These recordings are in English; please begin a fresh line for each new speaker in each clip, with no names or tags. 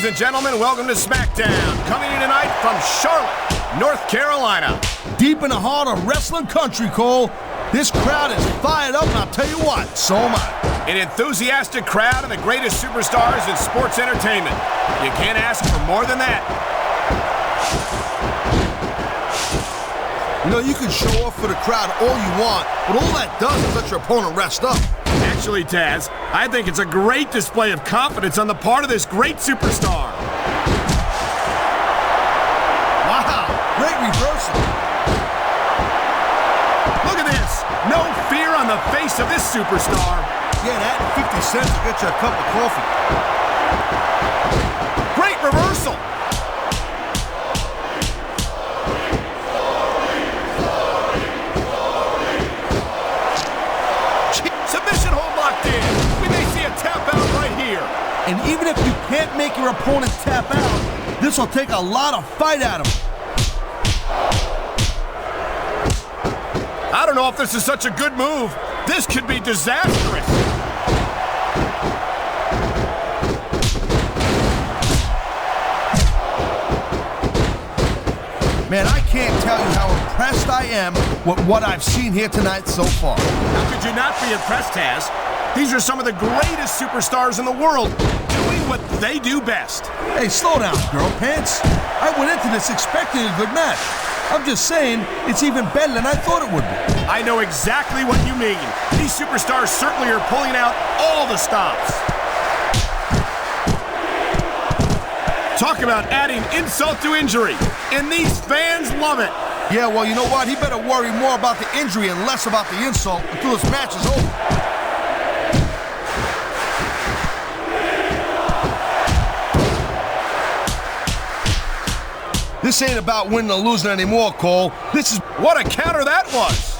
Ladies and gentlemen, welcome to SmackDown. Coming in tonight from Charlotte, North Carolina.
Deep in the heart of wrestling country, Cole. This crowd is fired up, and I'll tell you what, so am I.
An enthusiastic crowd and the greatest superstars in sports entertainment. You can't ask for more than that.
You know, you can show off for the crowd all you want, but all that does is let your opponent rest up.
Actually, Taz, I think it's a great display of confidence on the part of this great superstar.
Wow, great reversal.
Look at this. No fear on the face of this superstar.
Yeah, that and 50 cents will get you a cup of coffee.
Great reversal. Submission hold locked in. We may see a tap out right here.
And even if you can't make your opponent tap out, this will take a lot of fight out of him.
I don't know if this is such a good move. This could be disastrous.
Man, I can't tell you how impressed I am with what I've seen here tonight so far.
How could you not be impressed, Taz? These are some of the greatest superstars in the world doing what they do best.
Hey, slow down, girl pants. I went into this expecting a good match. I'm just saying, it's even better than I thought it would be.
I know exactly what you mean. These superstars certainly are pulling out all the stops. Talk about adding insult to injury. And these fans love it.
Yeah, well, you know what? He better worry more about the injury and less about the insult until this match is over. This ain't about winning or losing anymore, Cole. This is...
What a counter that was!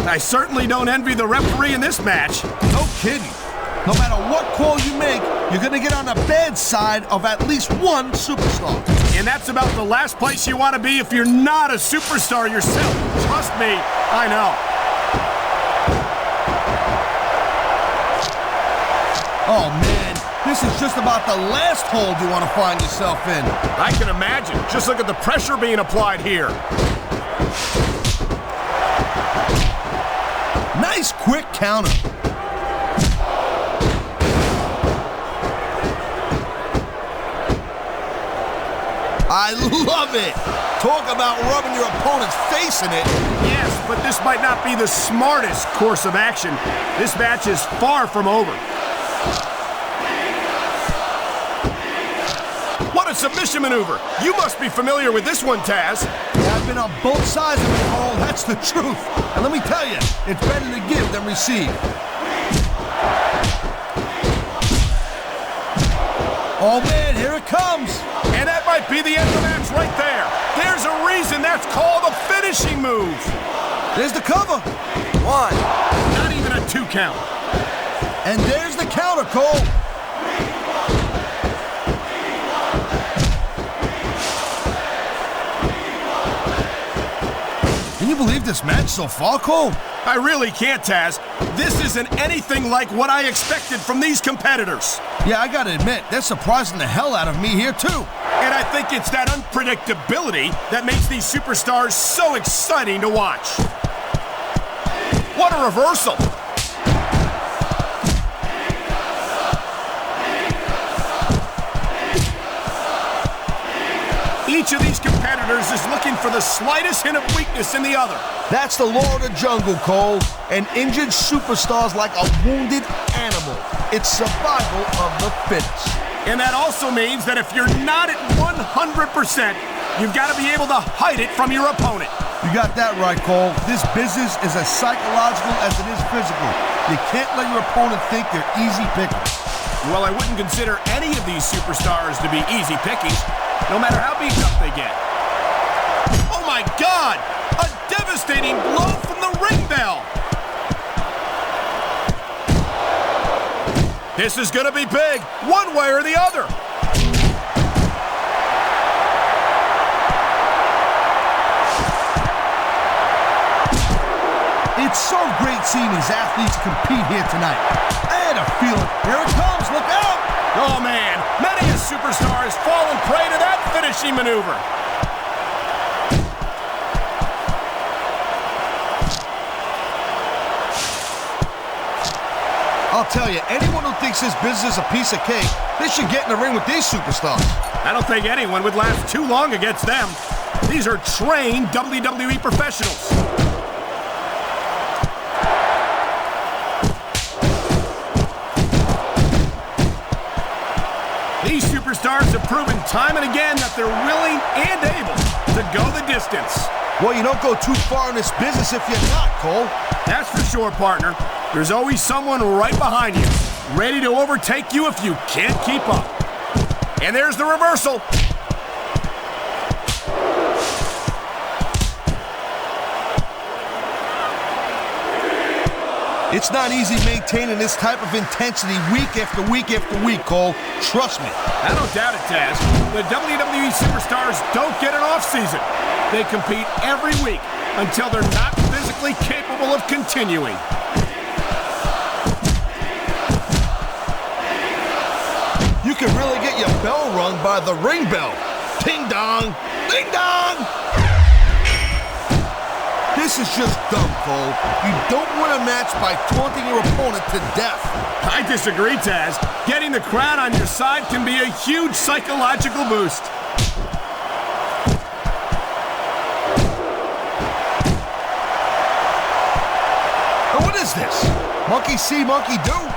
I certainly don't envy the referee in this match.
No kidding. No matter what call you make, you're gonna get on the bad side of at least one superstar.
And that's about the last place you want to be if you're not a superstar yourself. Trust me, I know.
Oh, man, this is just about the last hold you want to find yourself in.
I can imagine. Just look at the pressure being applied here.
Nice quick counter. I love it. Talk about rubbing your opponent's face in it.
Yes, but this might not be the smartest course of action. This match is far from over. What a submission maneuver. You must be familiar with this one, Taz.
Yeah, I've been on both sides of it, Cole. That's the truth. And let me tell you, it's better to give than receive. Oh, man, here it comes.
And that might be the end of the match right there. There's a reason that's called a finishing move.
There's the cover.
One. Not even a 2 count.
And there's the counter, Cole. Can you believe this match so far, Cole?
I really can't, Taz. This isn't anything like what I expected from these competitors.
Yeah, I gotta admit, they're surprising the hell out of me here, too.
And I think it's that unpredictability that makes these superstars so exciting to watch. What a reversal. Each of these competitors is looking for the slightest hint of weakness in the other.
That's the law of the jungle, Cole. An injured superstar's like a wounded animal. It's survival of the fittest.
And that also means that if you're not at 100%, you've got to be able to hide it from your opponent.
You got that right, Cole. This business is as psychological as it is physical. You can't let your opponent think you're easy pickings.
Well, I wouldn't consider any of these superstars to be easy pickings, no matter how beat up they get. Oh my God! A devastating blow from the ring bell! This is gonna be big, one way or the other.
It's so great seeing these athletes compete here tonight. I had a feeling. Here it comes. Look out!
Oh, man. Many a superstar has fallen prey to that finishing maneuver.
I'll tell you, anyone who thinks this business is a piece of cake, they should get in the ring with these superstars.
I don't think anyone would last too long against them. These are trained WWE professionals. These superstars have proven time and again that they're willing and able to go the distance.
Well, you don't go too far in this business if you're not, Cole.
That's for sure, partner. There's always someone right behind you, ready to overtake you if you can't keep up. And there's the reversal.
It's not easy maintaining this type of intensity week after week after week, Cole. Trust me.
I don't doubt it, Taz. The WWE superstars don't get an off-season. They compete every week until they're not physically capable of continuing.
You can really get your bell rung by the ring bell. Ding dong! Ding dong! This is just dumb, Cole. You don't win a match by taunting your opponent to death.
I disagree, Taz. Getting the crowd on your side can be a huge psychological boost.
Now what is this? Monkey see, monkey do?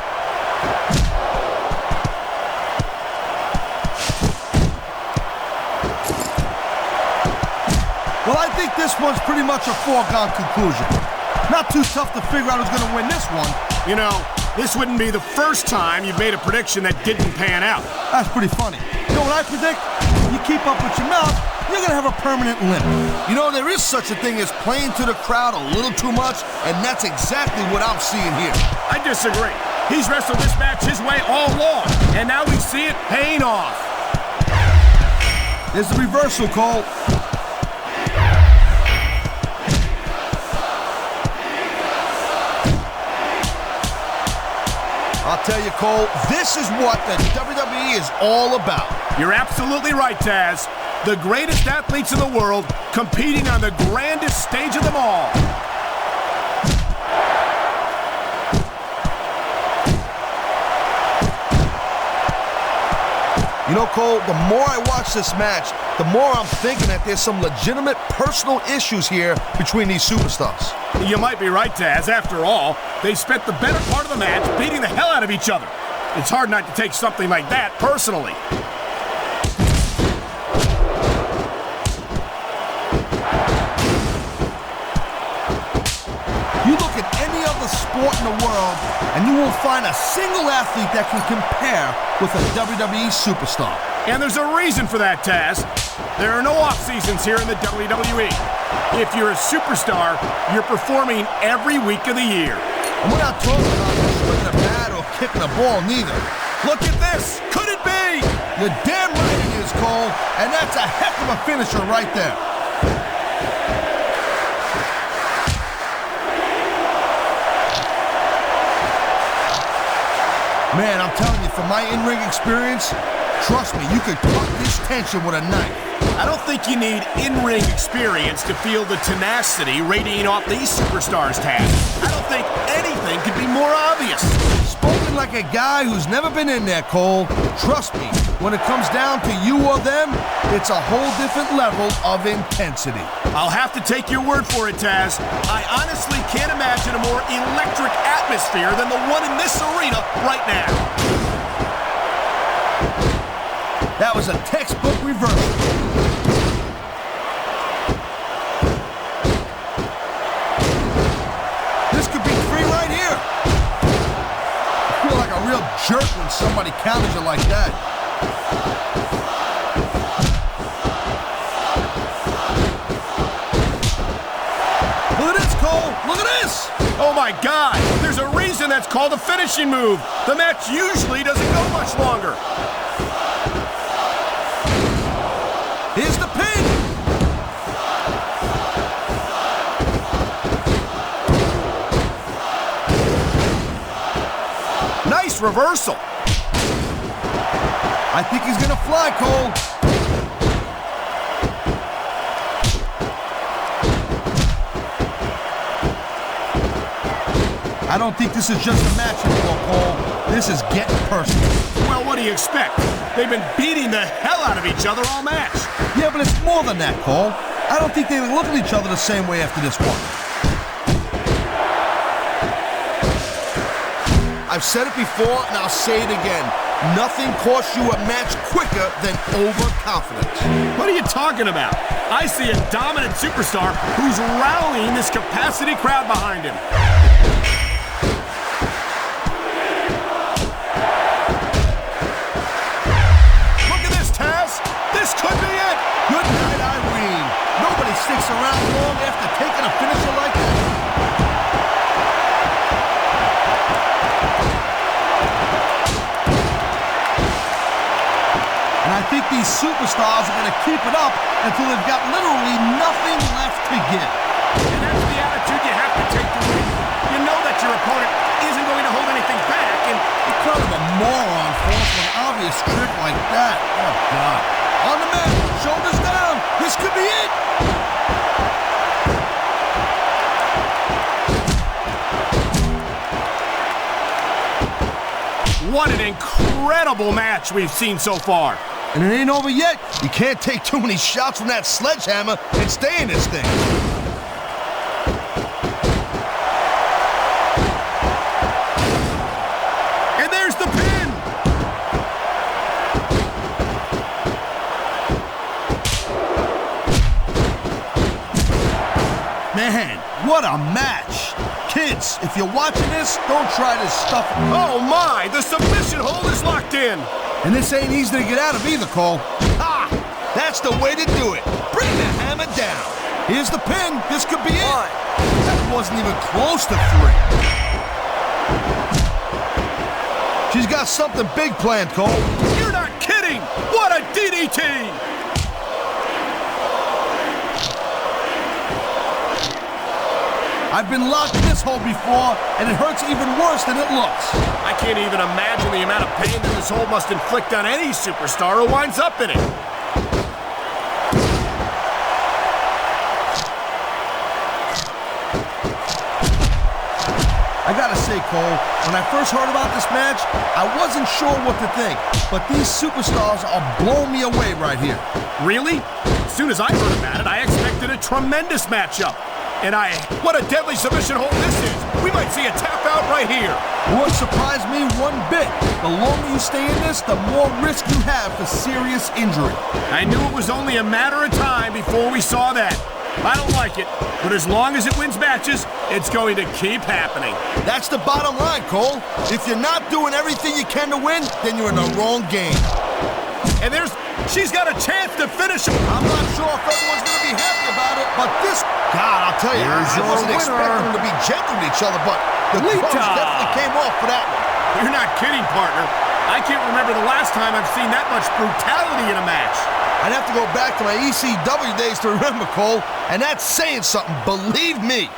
Well, I think this one's pretty much a foregone conclusion. Not too tough to figure out who's going to win this one.
You know, this wouldn't be the first time you've made a prediction that didn't pan out.
That's pretty funny. You know what I predict? You keep up with your mouth, you're going to have a permanent limp. You know, there is such a thing as playing to the crowd a little too much, and that's exactly what I'm seeing here.
I disagree. He's wrestled this match his way all along, and now we see it paying off.
There's the reversal, Cole. I'll tell you, Cole, this is what the WWE is all about.
You're absolutely right, Taz. The greatest athletes in the world competing on the grandest stage of them all.
You know, Cole, the more I watch this match, the more I'm thinking that there's some legitimate personal issues here between these superstars.
You might be right, Taz. After all, they spent the better part of the match beating the hell out of each other. It's hard not to take something like that personally.
You look at any other sport in the world, and you won't find a single athlete that can compare with a WWE superstar.
And there's a reason for that, Taz. There are no off-seasons here in the WWE. If you're a superstar, you're performing every week of the year.
And we're not talking about swinging a bat or kicking a ball, neither.
Look at this! Could it be?
You're damn right it is, Cole, and that's a heck of a finisher right there. Man, I'm telling you, from my in-ring experience, trust me, you could cut this tension with a knife.
I don't think you need in-ring experience to feel the tenacity radiating off these superstars, Taz. I don't think anything could be more obvious.
Spoken like a guy who's never been in there, Cole. Trust me, when it comes down to you or them, it's a whole different level of intensity.
I'll have to take your word for it, Taz. I honestly can't imagine a more electric atmosphere than the one in this arena right now.
That was a textbook reversal. This could be three right here. I feel like a real jerk when somebody counters you like that. Look at this, Cole. Look at this.
Oh my God! There's a reason that's called a finishing move. The match usually doesn't go much longer.
Here's the pin.
this reversal.
I think he's gonna fly, Cole. I don't think this is just a match anymore, Cole. This is getting personal.
Well, what do you expect? They've been beating the hell out of each other all match.
Yeah, but it's more than that, Cole. I don't think they look at each other the same way after this one. I've said it before, and I'll say it again. Nothing costs you a match quicker than overconfidence.
What are you talking about? I see a dominant superstar who's rallying this capacity crowd behind him. Look at this, Taz. This could be it.
Good night, Irene. Nobody sticks around long after taking a finisher like that. And I think these superstars are going to keep it up until they've got literally nothing left to give.
And that's the attitude you have to take to win. You know that your opponent isn't going to hold anything back, and
You're kind of a moron falls for an obvious trick like that. Oh, God. On the mat, shoulders down. This could be it.
what an incredible match we've seen so far.
And it ain't over yet. You can't take too many shots from that sledgehammer and stay in this thing.
And there's the pin.
Man, what a match. Kids, if you're watching this, don't try this stuff.
Oh my, the submission hold is locked in.
And this ain't easy to get out of either, Cole. Ha! That's the way to do it. Bring the hammer down. Here's the pin. This could be it. That wasn't even close to 3. She's got something big planned, Cole.
You're not kidding. What a DDT.
I've been locked in this hole before, and it hurts even worse than it looks.
I can't even imagine the amount of pain that this hold must inflict on any superstar who winds up in it.
I gotta say, Cole, when I first heard about this match, I wasn't sure what to think, but these superstars are blowing me away right here.
Really? As soon as I heard about it, I expected a tremendous matchup. And what a deadly submission hold this is. We might see a tap out right here.
Won't surprise me one bit. The longer you stay in this, the more risk you have for serious injury.
I knew it was only a matter of time before we saw that. I don't like it, but as long as it wins matches, it's going to keep happening.
That's the bottom line, Cole. If you're not doing everything you can to win, then you're in the wrong game.
And she's got a chance to finish him.
I'm not sure if everyone's going to be happy about it, but this, God, I'll tell you, I wasn't expecting them to be gentle with each other, but the
Lita
clothes definitely came off for that one.
You're not kidding, partner. I can't remember the last time I've seen that much brutality in a match.
I'd have to go back to my ECW days to remember, Cole, and that's saying something, believe me.